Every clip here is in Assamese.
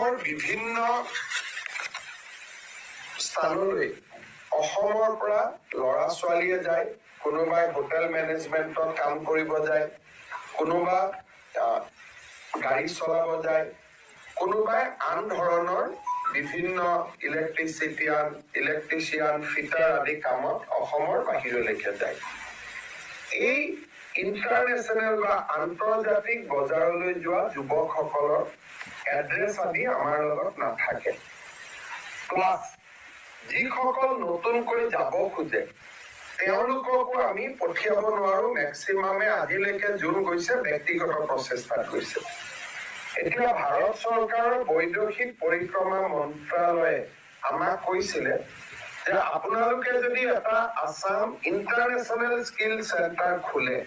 দেশৰ বিভিন্ন স্থানলৈ অসমৰ পৰা ল'ৰা ছোৱালীয়ে যায়, কোনোবাই হোটেল মেনেজমেণ্টত কাম কৰিব যায়, কোনোবা গাড়ী চলাব যায়, কোনোবাই আন ধৰণৰ বিভিন্ন ইলেক্ট্ৰিচিয়ান, ফিটাৰ আদি কামত অসমৰ বাহিৰলৈকে যায়। এই ইণ্টাৰনেশ্যনেল বা আন্তৰ্জাতিক বজাৰলৈ যোৱা যুৱকসকলৰ এড্ৰেছ আদি আমাৰ লগত নাথাকে। প্লাছ যিসকল নতুনকৈ যাব খোজে তেওঁলোককো আমি পঠিয়াব নোৱাৰো। মেক্সিমামে আজিলৈকে যোন গৈছে ব্যক্তিগত প্ৰচেষ্টাত গৈছে। এতিয়া ভাৰত চৰকাৰৰ বৈদেশিক পৰিক্ৰমা মন্ত্ৰালয়ে আমাক কৈছিলে যে আপোনালোকে যদি এটা আছাম ইণ্টাৰনেশ্যনেল স্কিল চেণ্টাৰ খোলে,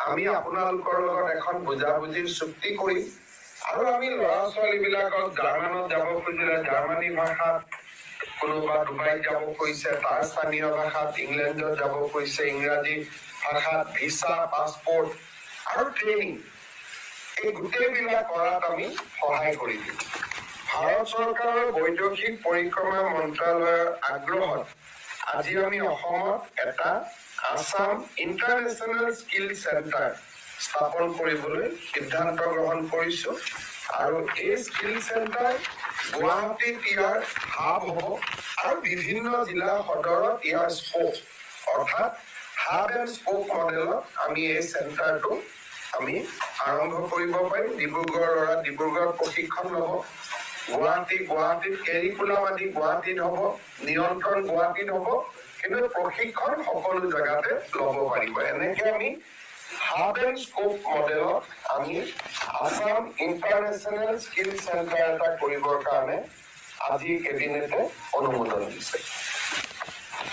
আমি আপোনালোকৰ লগত এখন বুজাবুজিৰ চুক্তি কৰিম আৰু আমি ল'ৰা ছোৱালীবিলাকক জাৰ্মানত যাব খুজিলে জাৰ্মানী ভাষাত, কোনোবা ডুবাইত যাব কৈছে তাৰ স্থানীয় ভাষাত, ইংলেণ্ডত যাব কৈছে ইংৰাজী ভাষাত, ভিছা, পাছপৰ্ট আৰু ট্ৰেইনিং, এই গোটেইবিলাক কৰাত আমি সহায় কৰি দিম। ভাৰত চৰকাৰৰ বৈদেশিক পৰিক্ৰমা মন্ত্ৰালয়ৰ আগ্ৰহত আজি আমি অসমত এটা আছাম ইণ্টাৰনেশ্যনেল স্কিল চেণ্টাৰ স্থাপন কৰিবলৈ সিদ্ধান্ত গ্ৰহণ কৰিছো আৰু এই স্কিল চেণ্টাৰ গুৱাহাটীত ইয়াৰ হাব হ'ব আৰু বিভিন্ন জিলা সদৰত ইয়াৰ স্পোক অৰ্থাৎ হাব এণ্ড স্পোক মডেলত আমি এই চেণ্টাৰটো আমি আৰম্ভ কৰিব পাৰিম। ডিব্ৰুগড়ত প্ৰশিক্ষণ ল'ব, গুৱাহাটীত কেৰিকুলাম আদি গুৱাহাটীত হ'ব, নিয়ন্ত্ৰণ গুৱাহাটীত হ'ব, কিন্তু প্ৰশিক্ষণ সকলো জেগাতে ল'ব পাৰিব। এনেকে আমি হাব এণ্ড স্কোপ মডেলত আমি আছাম ইণ্টাৰনেশ্যনেল স্কিল চেণ্টাৰ এটা কৰিবৰ কাৰণে আজি কেবিনেটে অনুমোদন দিছে।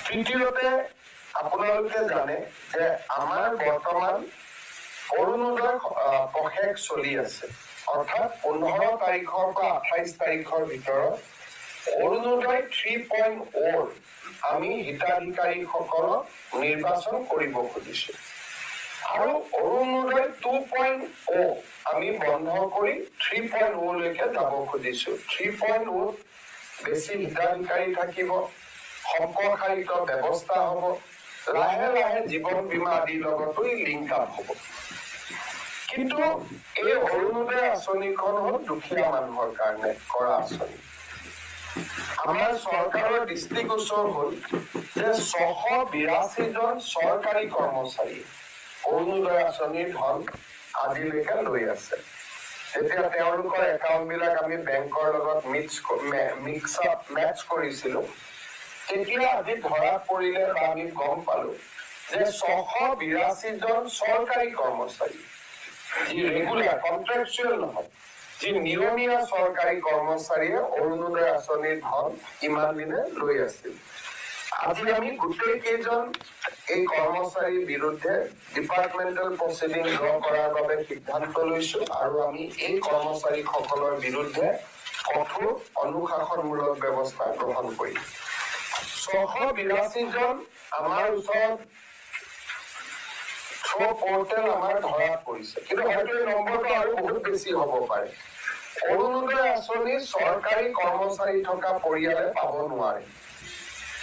তৃতীয়তে আপোনালোকে জানে যে আমাৰ বৰ্তমান অৰুণোদয় প্ৰশেষ চলি আছে, অৰ্থাৎ 15 তাৰিখৰ পৰা 28 তাৰিখৰ ভিতৰত অৰুণোদয় 3.0 আমি হিতাধিকাৰীসকলক নিৰ্বাচন কৰিব খুজিছো আৰু অৰুণোদয় 2.0 আমি বন্ধ কৰি 3.0 লৈকে যাব খুজিছো। 3.0 বেছি হিতাধিকাৰী থাকিব, সম্প্ৰসাৰিত ব্যৱস্থা হ'ব, লাহে লাহে জীৱন বীমা আদিৰ লগতো লিংক আপ হ'ব। কিন্তু এই অৰুণোদয় আঁচনিখন হ'ল দুখীয়া মানুহৰ কাৰণে কৰা আঁচনি। আমাৰ চৰকাৰৰ দৃষ্টিগোচৰ হ'ল যে 682 জন চৰকাৰী কৰ্মচাৰী অৰুণোদয় আঁচনিৰ ধন আজিলৈকে লৈ আছে। যেতিয়া তেওঁলোকৰ একাউণ্টবিলাক আমি বেংকৰ লগত মেচ কৰিছিলো, তেতিয়া আজি ধৰা পৰিলে বা আমি গম পালো যে 682 জন চৰকাৰী কৰ্মচাৰী, যি ৰেগুলাৰ কন্ট্ৰেকচুৱেল নহয়, যি নিয়মীয়া চৰকাৰী কৰ্মচাৰীয়ে অৰুণোদয় আঁচনিৰ ধন ইমান দিনে লৈ আছিল। আজি আমি গোটেই কেইজন এই কৰ্মচাৰীৰ বিৰুদ্ধে ডিপাৰ্টমেণ্টেল প্ৰচিডিং ড্ৰ কৰাৰ বাবে সিদ্ধান্ত লৈছো আৰু আমি এই কৰ্মচাৰীসকলৰ বিৰুদ্ধে কঠোৰ অনুশাসনমূলক ব্যৱস্থা গ্ৰহণ কৰিম। 682 জন আমাৰ ওচৰত পৰ্টেল আমাৰ ধৰাত পৰিছে, কিন্তু হয়তো এই নম্বৰটো আৰু বহুত বেছি হ'ব পাৰে। অৰুণোদয় আঁচনি চৰকাৰী কৰ্মচাৰী থকা পৰিয়ালে পাব নোৱাৰে।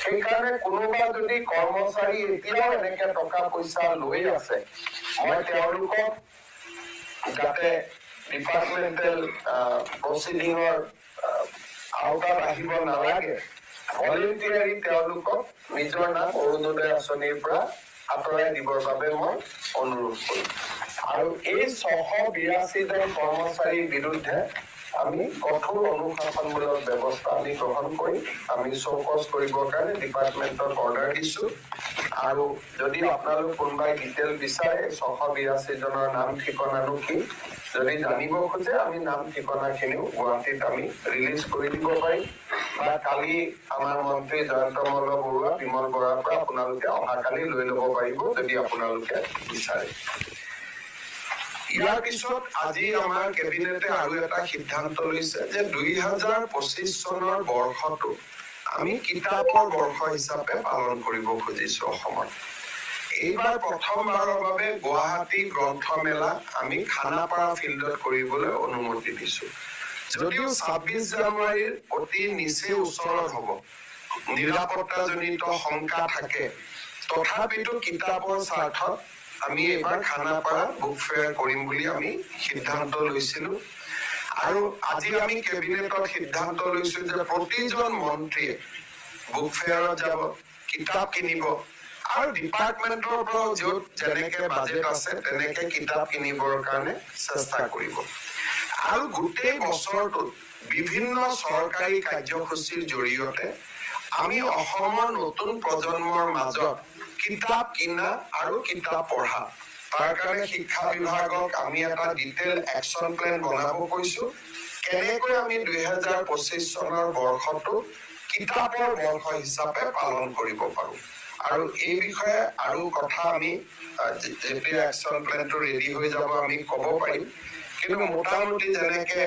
সেইকাৰণে কোনোবা যদি কৰ্মচাৰী এতিয়াও এনেকে টকা পইচা লৈ আছে, মই তেওঁলোকক যাতে ডিপাৰ্টমেণ্টেল প্ৰচিডিঙৰ আওতাত আহিব নালাগে, ভলেণ্টিয়াৰী তেওঁলোকক নিজৰ নাম অৰুণোদয় আঁচনিৰ পৰা আঁতৰাই দিবৰ বাবে মই অনুৰোধ কৰিম। আৰু এই 682 জন কৰ্মচাৰীৰ বিৰুদ্ধে আমি কঠোৰ অনুশাসনমূলক ব্যৱস্থা আমি গ্ৰহণ কৰিম। আমি চৌকছ কৰিবৰ কাৰণে ডিপাৰ্টমেণ্টত অৰ্ডাৰ দিছো আৰু যদি আপোনালোক কোনোবাই ডিটেইল বিচাৰে 682 জনৰ নাম ঠিকনানো কি যদি জানিব খোজে, আমি নাম ঠিকনাখিনিও গুৱাহাটীত আমি ৰিলিজ কৰি দিব পাৰিম বা কালি আমাৰ মন্ত্ৰী জয়ন্ত মল্ল বৰুৱা, বিমল বৰুৱাৰ পৰা আপোনালোকে অহাকালি লৈ ল'ব পাৰিব যদি আপোনালোকে বিচাৰে। ইয়াৰ পিছত আজি আমাৰ কেবিনেটে আৰু এটা সিদ্ধান্ত লৈছে যে 2025 চনৰ বৰ্ষটো আমি কিতাপৰ বৰ্ষ হিচাপে পালন কৰিব খুজিছো অসমত। এইবাৰ প্ৰথমবাৰৰ বাবে গুৱাহাটী গ্ৰন্থমেলা আমি খানাপাৰা ফিল্ডত কৰিবলৈ অনুমতি দিছো। যদিও 26 জানুৱাৰীৰ অতি নিচেই ওচৰত হ'ব, নিৰাপত্তাজনিত শংকা থাকে, তথাপিতো কিতাপৰ স্বাৰ্থত আমি এইবাৰ খানাপাৰা বুক ফেয়াৰ কৰিম বুলি আমি সিদ্ধান্ত লৈছিলো। আৰু আজি আমি কেবিনেটত সিদ্ধান্ত লৈছো যে প্ৰতিজন মন্ত্ৰীয়ে বুক ফেয়াৰত যাব, কিতাপ কিনিব আৰু ডিপাৰ্টমেণ্টৰ পৰা য'ত যেনেকে বাজেট আছে তেনেকে কিতাপ কিনিবৰ কাৰণে চেষ্টা কৰিব। আৰু গোটেই বছৰটোত বিভিন্ন চৰকাৰী কাৰ্যসূচীৰ জৰিয়তে আমি অসমৰ নতুন প্ৰজন্মৰ মাজত কিতাপ কিনা আৰু কিতাপ পঢ়া, তাৰ কাৰণে শিক্ষা বিভাগক আমি এটা ডিটেইল একশ্যন প্লেন বনাব কৈছো। কেনেকৈ আমি 2025 চনৰ বৰ্ষটো কিতাপৰ বৰ্ষ হিচাপে পালন কৰিব পাৰো। আৰু এই বিষয়ে আৰু কথা আমি যেতিয়া একশ্যন প্লেনটো ৰেডি হৈ যাব আমি ক'ব পাৰিম। কিন্তু মোটামুটি যেনেকে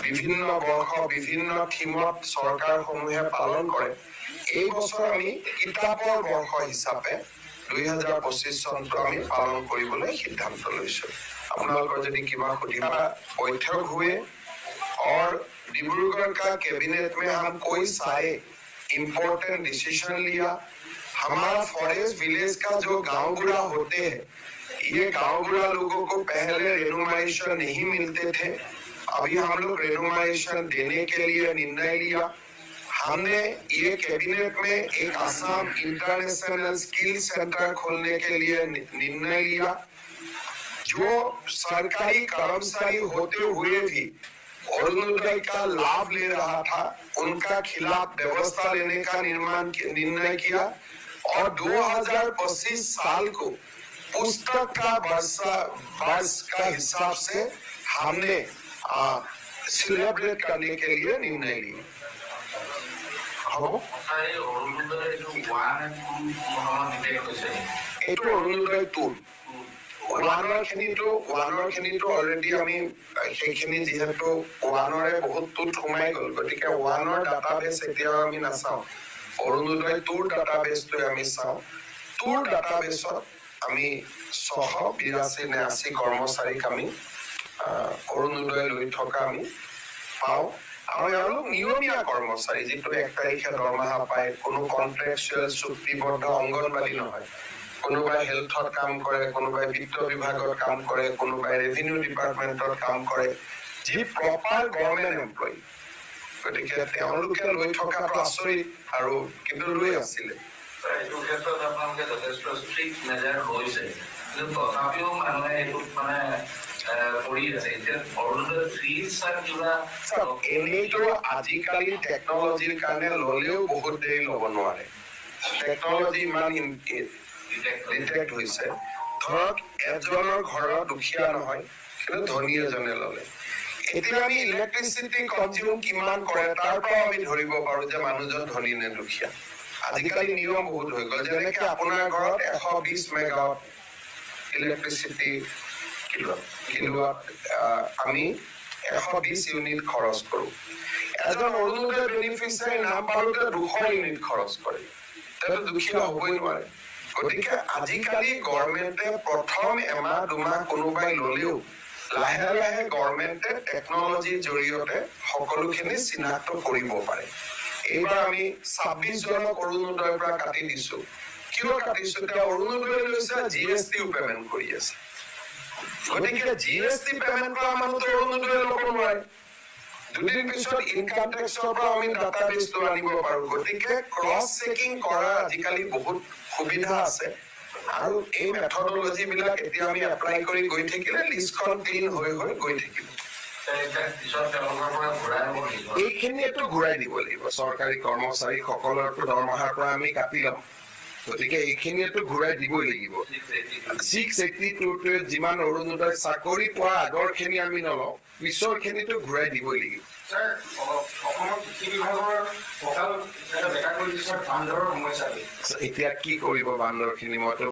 বিভিন্ন বৰ্ষ বিভিন্ন থিমত চৰকাৰসমূহে পালন কৰে, এই বছৰ আমি কিতাপৰ বৰ্ষ হিচাপে 2025 চনটো আমি পালন কৰিবলৈ সিদ্ধান্ত লৈছো। আপোনালোকৰ যদি কিবা সুধিবা, বৈঠক हुए और डिब्रूगढ़ का कैबिनेट में हम कोई सारे इम्पोर्टेंट डिसीजन लिया। हमारा फॉरेस्ट विलेज का जो गांव बुढ़ा होते हैं, ये गांव बुढ़ा लोगों को पहले रेनोवेशन नहीं मिलते थे, अभी हम लोग रेनोवेशन देने के लिए निर्णय लिया। हमने ये कैबिनेट में एक असम इंटरनेशनल स्किल सेंटर खोलने के लिए निर्णय लिया। जो सरकारी कर्मचारी होते हुए भी अरुणोदय का लाभ ले रहा था, उनका खिलाफ व्यवस्था लेने का निर्णय किया। और 2025 साल को पुस्तक का वर्ष का हिसाब से हमने सेलिब्रेट करने के लिए निर्णय लिया। এইটো অৰুণোদয় টুৰ ওৱানৰ খিনিতো অলৰেডি আমি সেইখিনি যিহেতু ওৱানৰে বহুত টুত সোমাই গ'ল, গতিকে ওৱানৰ ডাটাবেছ এতিয়াও আমি নাচাওঁ, অৰুণোদয় টুৰ ডাটাবেছটো আমি চাওঁ। টুৰ ডাটাবেছত আমি 682 নে 80 কৰ্মচাৰীক আমি অৰুণোদয় লৈ থকা আমি পাওঁ। আৰু এওঁলোক নিয়মীয়া কৰ্মচাৰী, যিটো 1 তাৰিখে দৰমহা পায়, কোনো কন্ট্ৰেকচুৱেল চুক্তিবদ্ধ অংগনবাদী নহয়। কোনোবাই হেল্থত কাম কৰে, কোনোবাই বিত্ত বিভাগত কাম কৰে, কোনোবাই ৰেভিনিউ ডিপাৰ্টমেণ্টত কাম কৰে, যি প্ৰপাৰ গভৰ্ণমেণ্ট এমপ্লয়ী। গতিকে তেওঁলোকে লৈ থকাটো আচৰিত, আৰু কিন্তু লৈ আছিলে। এইটো ক্ষেত্ৰত আপোনালোকে যথেষ্ট ষ্ট্ৰিক্ট মেজাৰ হৈছে, কিন্তু তথাপিও মানুহে এইটোত মানে এনেইতো আজিকালি টেকনলজিৰ কাৰণে ললেও বহুত দেৰি ল'ব নোৱাৰে। টেকনলজি ইমান ডিটেক্ট হৈছে, ধৰক এজনৰ ঘৰত দুখীয়া নহয়, কিন্তু ধনী এজনে ল'লে। এতিয়া আমি ইলেক্ট্ৰিচিটি কনজিউম কিমান কৰে তাৰ পৰা আমি ধৰিব পাৰো যে মানুহজন ধনী নে দুখীয়া। আজিকালি নিয়ম বহুত হৈ গ'ল, যেনেকে আপোনাৰ ঘৰত 120 মেগাৱাট ইলেক্ট্ৰিচিটি কিলোৱাট আমি 120 ইউনিট খৰচ কৰো। এজন অৰুণোদয় বেনিফিচিয়াৰী নাম পাওঁতে 200 ইউনিট খৰচ কৰে, সেইটো দুখীয়া হ'বই নোৱাৰে। গতিকে আজিকালি গভৰ্ণমেণ্টে প্ৰথম এমাহ দুমাহ কোনোবাই ল'লেও লাহে লাহে গভৰ্ণমেণ্টে টেকনলজিৰ জৰিয়তে সকলোখিনি চিনাক্ত কৰিব পাৰে। এইবাৰ আমি 26 জনক অৰুণোদয়ৰ পৰা কাটি দিছো। কিয় কাটিছো? এতিয়া অৰুণোদয় লৈছে, GSTও পেমেণ্ট কৰি আছে। গতিকে GST পেমেণ্ট কৰা মানুহটো অৰুণোদয় ল'ব নোৱাৰে। দুদিন পিছত ইনকাম টেক্সৰ পৰা আমি ডাটাবেছটো আনিব পাৰো। গতিকে ক্ৰছ চেকিং কৰা আজিকালি বহুত সুবিধা আছে, আৰু এই মেথডলজি বিলাক এতিয়া আমি এপ্লাই কৰি গৈ থাকিলে লিষ্টখন ক্লিন হৈ গৈ থাকিব। এইখিনিয়েতো ঘূৰাই দিব লাগিব। চৰকাৰী কৰ্মচাৰীসকলৰতো দৰমহাৰ পৰা আমি কাটি ল'ম, গতিকে এইখিনিয়েতো ঘূৰাই দিবই লাগিব। 682টোৱে যিমান অৰুণোদয় চাকৰি পোৱা আগৰখিনি আমি নলওঁ, পিছৰখিনিতো ঘূৰাই দিবই লাগিব। এতিয়া কি কৰিব বান্দৰখিনি? মইতো